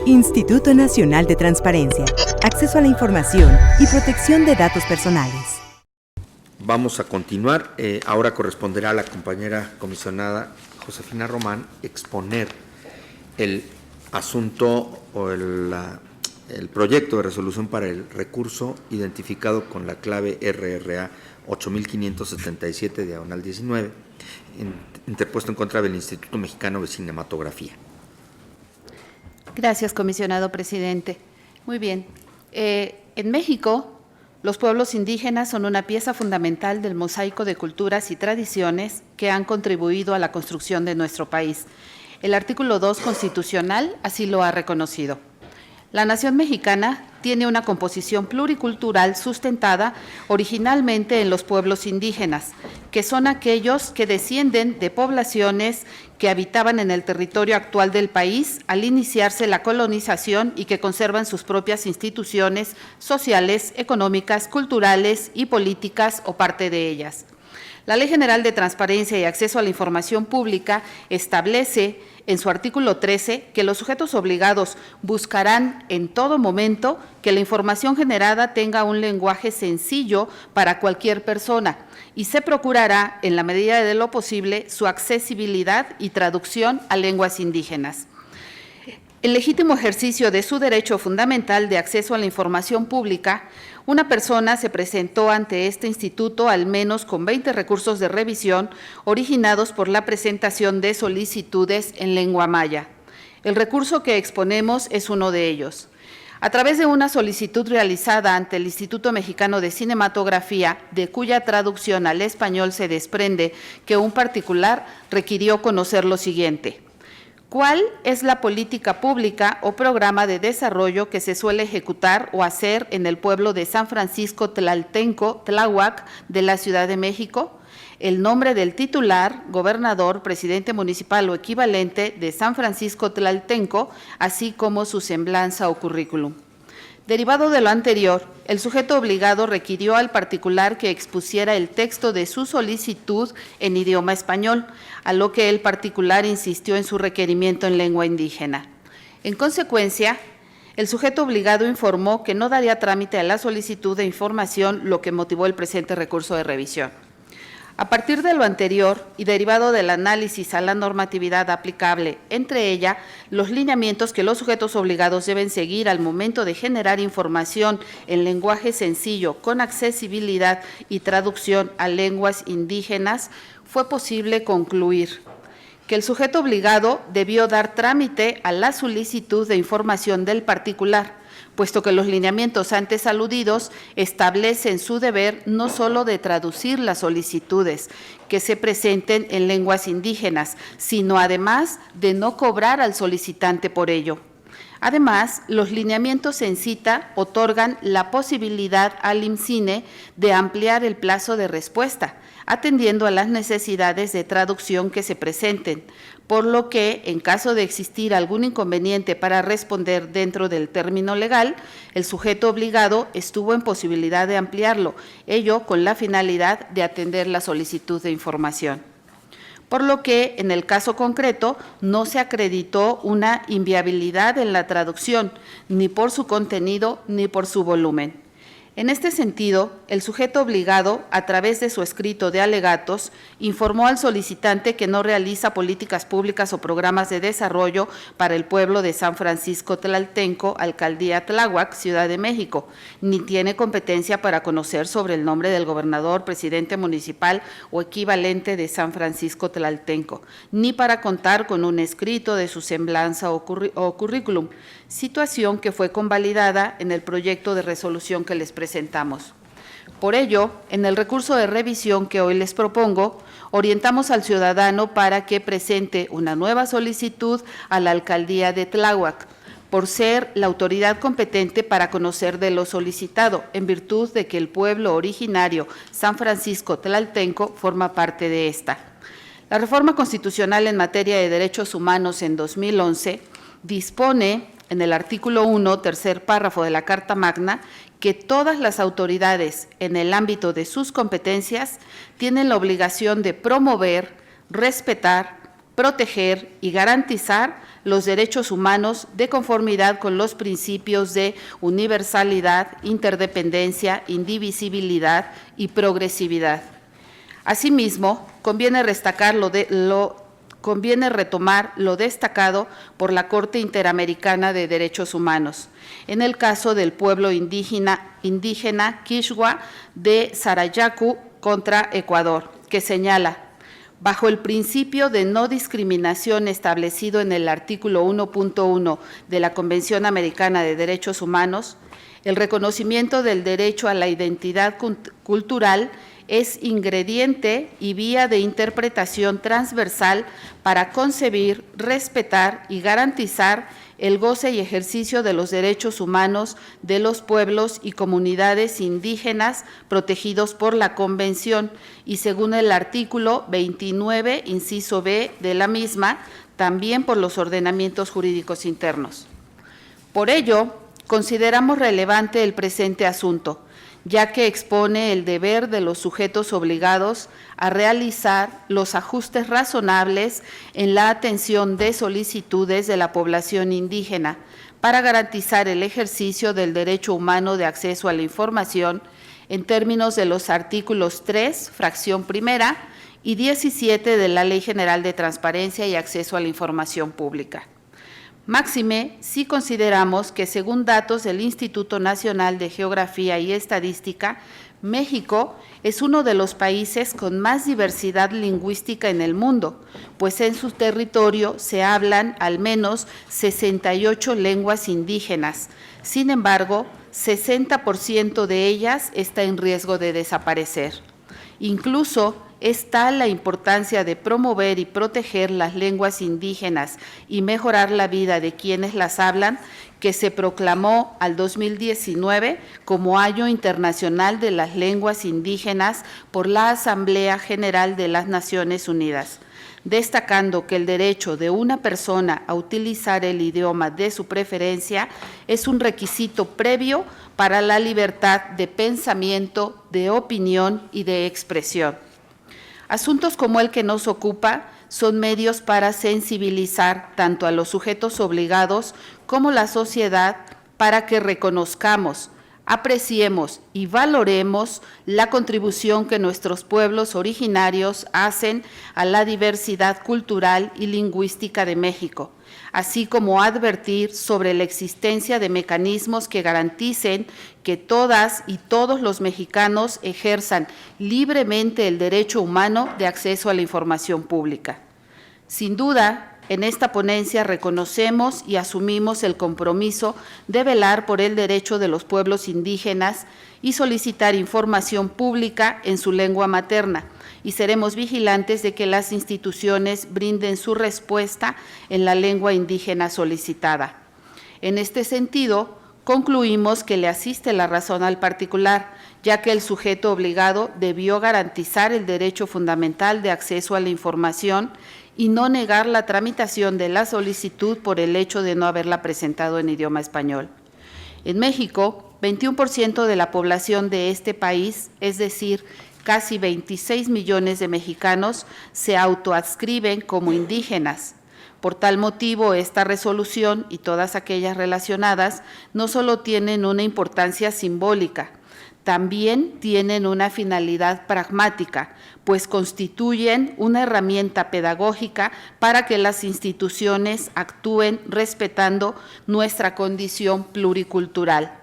Instituto Nacional de Transparencia, Acceso a la Información y Protección de Datos Personales. Vamos a continuar. Ahora corresponderá a la compañera comisionada Josefina Román exponer el asunto o el proyecto de resolución para el recurso identificado con la clave RRA 8577/19, interpuesto en contra del Instituto Mexicano de Cinematografía. Gracias, comisionado presidente. Muy bien. En México, los pueblos indígenas son una pieza fundamental del mosaico de culturas y tradiciones que han contribuido a la construcción de nuestro país. El artículo 2 constitucional así lo ha reconocido. La nación mexicana tiene una composición pluricultural sustentada originalmente en los pueblos indígenas, que son aquellos que descienden de poblaciones que habitaban en el territorio actual del país al iniciarse la colonización y que conservan sus propias instituciones sociales, económicas, culturales y políticas o parte de ellas. La Ley General de Transparencia y Acceso a la Información Pública establece en su artículo 13 que los sujetos obligados buscarán en todo momento que la información generada tenga un lenguaje sencillo para cualquier persona y se procurará, en la medida de lo posible, su accesibilidad y traducción a lenguas indígenas. En legítimo ejercicio de su derecho fundamental de acceso a la información pública, una persona se presentó ante este instituto al menos con 20 recursos de revisión originados por la presentación de solicitudes en lengua maya. El recurso que exponemos es uno de ellos. A través de una solicitud realizada ante el Instituto Mexicano de Cinematografía, de cuya traducción al español se desprende que un particular requirió conocer lo siguiente: ¿cuál es la política pública o programa de desarrollo que se suele ejecutar o hacer en el pueblo de San Francisco Tlaltenco, Tláhuac, de la Ciudad de México? El nombre del titular, gobernador, presidente municipal o equivalente de San Francisco Tlaltenco, así como su semblanza o currículum. Derivado de lo anterior, el sujeto obligado requirió al particular que expusiera el texto de su solicitud en idioma español, a lo que el particular insistió en su requerimiento en lengua indígena. En consecuencia, el sujeto obligado informó que no daría trámite a la solicitud de información, lo que motivó el presente recurso de revisión. A partir de lo anterior y derivado del análisis a la normatividad aplicable, entre ella, los lineamientos que los sujetos obligados deben seguir al momento de generar información en lenguaje sencillo, con accesibilidad y traducción a lenguas indígenas, fue posible concluir que el sujeto obligado debió dar trámite a la solicitud de información del particular, puesto que los lineamientos antes aludidos establecen su deber no solo de traducir las solicitudes que se presenten en lenguas indígenas, sino además de no cobrar al solicitante por ello. Además, los lineamientos en cita otorgan la posibilidad al IMCINE de ampliar el plazo de respuesta, atendiendo a las necesidades de traducción que se presenten, por lo que, en caso de existir algún inconveniente para responder dentro del término legal, el sujeto obligado estuvo en posibilidad de ampliarlo, ello con la finalidad de atender la solicitud de información. Por lo que, en el caso concreto, no se acreditó una inviabilidad en la traducción, ni por su contenido ni por su volumen. En este sentido, el sujeto obligado, a través de su escrito de alegatos, informó al solicitante que no realiza políticas públicas o programas de desarrollo para el pueblo de San Francisco Tlaltenco, Alcaldía Tláhuac, Ciudad de México, ni tiene competencia para conocer sobre el nombre del gobernador, presidente municipal o equivalente de San Francisco Tlaltenco, ni para contar con un escrito de su semblanza o currículum, situación que fue convalidada en el proyecto de resolución que les presentamos. Por ello, en el recurso de revisión que hoy les propongo, orientamos al ciudadano para que presente una nueva solicitud a la Alcaldía de Tláhuac, por ser la autoridad competente para conocer de lo solicitado, en virtud de que el pueblo originario San Francisco Tlaltenco forma parte de esta. La reforma constitucional en materia de derechos humanos en 2011 dispone en el artículo 1, tercer párrafo de la Carta Magna, que todas las autoridades en el ámbito de sus competencias tienen la obligación de promover, respetar, proteger y garantizar los derechos humanos de conformidad con los principios de universalidad, interdependencia, indivisibilidad y progresividad. Asimismo, conviene retomar lo destacado por la Corte Interamericana de Derechos Humanos, en el caso del pueblo indígena Quichua de Sarayaku contra Ecuador, que señala: bajo el principio de no discriminación establecido en el artículo 1.1 de la Convención Americana de Derechos Humanos, el reconocimiento del derecho a la identidad cultural es ingrediente y vía de interpretación transversal para concebir, respetar y garantizar el goce y ejercicio de los derechos humanos de los pueblos y comunidades indígenas protegidos por la Convención y, según el artículo 29, inciso B de la misma, también por los ordenamientos jurídicos internos. Por ello, consideramos relevante el presente asunto, ya que expone el deber de los sujetos obligados a realizar los ajustes razonables en la atención de solicitudes de la población indígena para garantizar el ejercicio del derecho humano de acceso a la información en términos de los artículos 3, fracción primera, y 17 de la Ley General de Transparencia y Acceso a la Información Pública. Máxime, si consideramos que, según datos del Instituto Nacional de Geografía y Estadística, México es uno de los países con más diversidad lingüística en el mundo, pues en su territorio se hablan al menos 68 lenguas indígenas. Sin embargo, 60% de ellas está en riesgo de desaparecer. Incluso es tal la importancia de promover y proteger las lenguas indígenas y mejorar la vida de quienes las hablan, que se proclamó al 2019 como Año Internacional de las Lenguas Indígenas por la Asamblea General de las Naciones Unidas, destacando que el derecho de una persona a utilizar el idioma de su preferencia es un requisito previo para la libertad de pensamiento, de opinión y de expresión. Asuntos como el que nos ocupa son medios para sensibilizar tanto a los sujetos obligados como la sociedad para que reconozcamos, apreciemos y valoremos la contribución que nuestros pueblos originarios hacen a la diversidad cultural y lingüística de México, así como advertir sobre la existencia de mecanismos que garanticen que todas y todos los mexicanos ejerzan libremente el derecho humano de acceso a la información pública. Sin duda, en esta ponencia reconocemos y asumimos el compromiso de velar por el derecho de los pueblos indígenas y solicitar información pública en su lengua materna, y seremos vigilantes de que las instituciones brinden su respuesta en la lengua indígena solicitada. En este sentido, concluimos que le asiste la razón al particular, ya que el sujeto obligado debió garantizar el derecho fundamental de acceso a la información y no negar la tramitación de la solicitud por el hecho de no haberla presentado en idioma español. En México, 21% de la población de este país, es decir, casi 26 millones de mexicanos, se autoadscriben como indígenas. Por tal motivo, esta resolución y todas aquellas relacionadas no solo tienen una importancia simbólica, también tienen una finalidad pragmática, pues constituyen una herramienta pedagógica para que las instituciones actúen respetando nuestra condición pluricultural.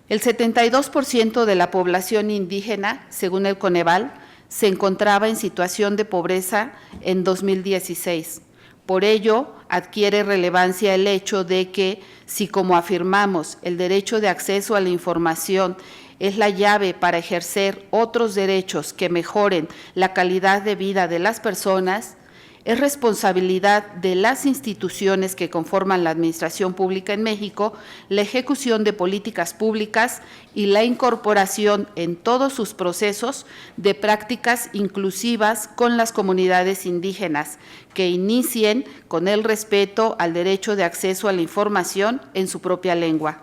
El 72% de la población indígena, según el Coneval, se encontraba en situación de pobreza en 2016. Por ello, adquiere relevancia el hecho de que, si como afirmamos, el derecho de acceso a la información es la llave para ejercer otros derechos que mejoren la calidad de vida de las personas, es responsabilidad de las instituciones que conforman la administración pública en México la ejecución de políticas públicas y la incorporación en todos sus procesos de prácticas inclusivas con las comunidades indígenas, que inicien con el respeto al derecho de acceso a la información en su propia lengua.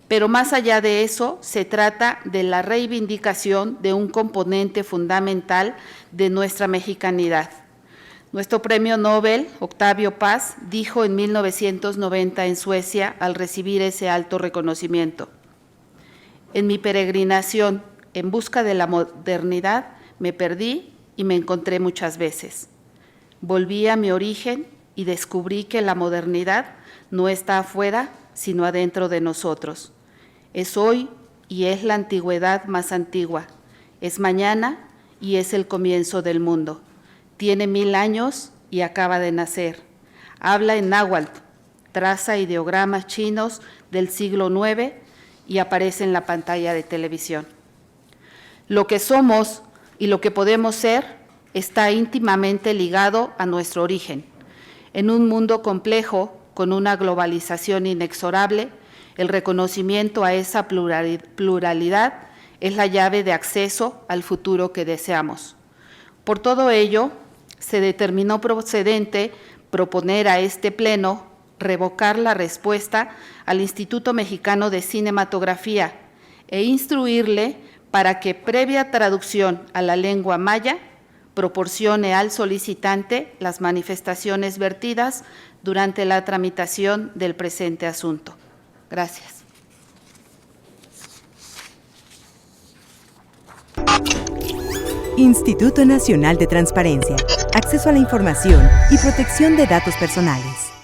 Pero más allá de eso, se trata de la reivindicación de un componente fundamental de nuestra mexicanidad. Nuestro premio Nobel, Octavio Paz, dijo en 1990 en Suecia al recibir ese alto reconocimiento: en mi peregrinación en busca de la modernidad me perdí y me encontré muchas veces. Volví a mi origen y descubrí que la modernidad no está afuera, sino adentro de nosotros. Es hoy y es la antigüedad más antigua. Es mañana y es el comienzo del mundo. Tiene 1000 años y acaba de nacer. Habla en náhuatl, traza ideogramas chinos del siglo IX y aparece en la pantalla de televisión. Lo que somos y lo que podemos ser está íntimamente ligado a nuestro origen. En un mundo complejo, con una globalización inexorable, el reconocimiento a esa pluralidad es la llave de acceso al futuro que deseamos. Por todo ello, se determinó procedente proponer a este Pleno revocar la respuesta al Instituto Mexicano de Cinematografía e instruirle para que, previa traducción a la lengua maya, proporcione al solicitante las manifestaciones vertidas durante la tramitación del presente asunto. Gracias. Instituto Nacional de Transparencia, Acceso a la Información y Protección de Datos Personales.